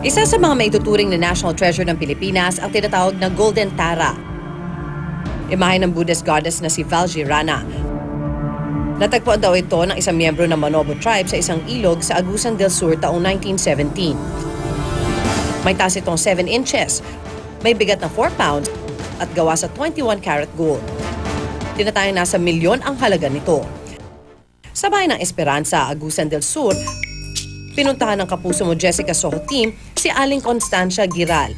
Isa sa mga maituturing na national treasure ng Pilipinas ang tinatawag na Golden Tara. Imahe ng Buddhist goddess na si Valji Rana. Natagpuan daw ito ng isang miyembro ng Manobo tribe sa isang ilog sa Agusan del Sur taong 1917. May taas itong 7 inches, may bigat na 4 pounds at gawa sa 21 karat gold. Tinatayang nasa milyon ang halaga nito. Sa bayan ng Esperanza, Agusan del Sur, pinuntahan ng Kapuso Mo Jessica Soho team si Aling Constancia Giral,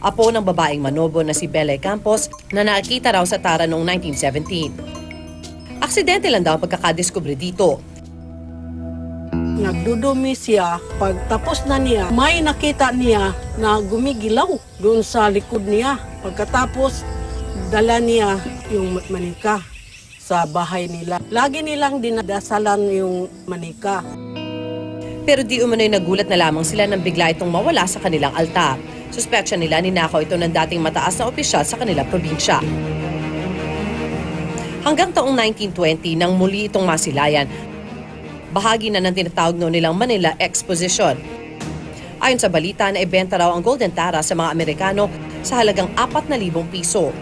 apo ng babaeng Manobo na si Belle Campos na nakita raw sa Tara noong 1917. Aksidente lang daw ang pagkakadiskubre dito. Nagdudumi siya. Pagtapos na niya, may nakita niya na gumigilaw doon sa likod niya. Pagkatapos, dala niya yung manika sa bahay nila. Lagi nilang dinadasalan yung manika. Pero di umano'y nagulat na lamang sila nang bigla itong mawala sa kanilang altar. Suspetsya nila ninakaw ito ng dating mataas na opisyal sa kanilang probinsya. Hanggang taong 1920 nang muli itong masilayan, bahagi na ng tinatawag noon nilang Manila Exposition. Ayon sa balita, naibenta raw ang Golden Tara sa mga Amerikano sa halagang 4,000 piso.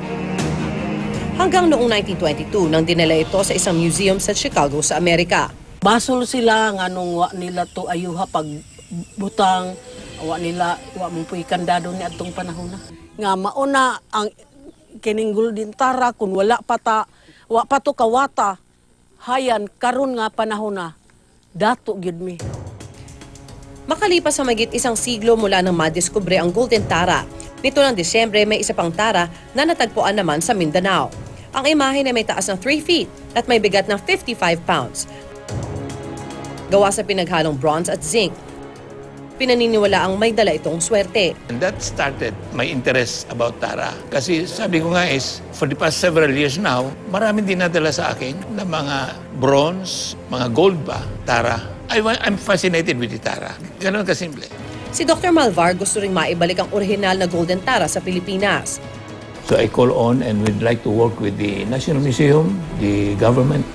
Hanggang noong 1922 nang dinala ito sa isang museum sa Chicago sa Amerika. Basol sila nga nung wa nila to ayuha pag butang, wa mong puy kandado ni atong panahon na. Nga mauna ang kining Golden Tara kun wa pa to kawata, hayan karon nga panahon na dato gyud mi. Makalipas sa mahigit isang siglo mula nang madiskubre ang Golden Tara, nito ng Disyembre may isa pang Tara na natagpuan naman sa Mindanao. Ang imahe na may taas ng 3 feet at may bigat ng 55 pounds. Gawa sa pinaghalong bronze at zinc. Pinaniniwala ang may dala itong swerte. And that started my interest about Tara. Kasi sabi ko nga is, for the past several years now, maraming dinadala sa akin na mga bronze, mga gold ba, Tara. I'm fascinated with the Tara. Ganun kasimple. Si Dr. Malvar gusto ring maibalik ang orihinal na Golden Tara sa Pilipinas. So I call on and we'd like to work with the National Museum, the government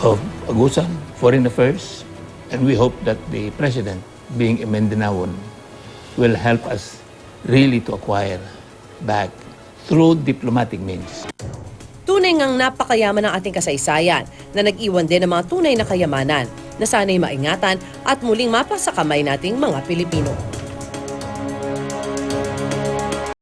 of Agusan, Foreign Affairs, and we hope that the President, being a Mindanaoan, will help us really to acquire back through diplomatic means. Tunay ngang napakayaman ng ating kasaysayan na nag-iwan din ng mga tunay na kayamanan na sana'y maingatan at muling mapa sa kamay nating mga Pilipino.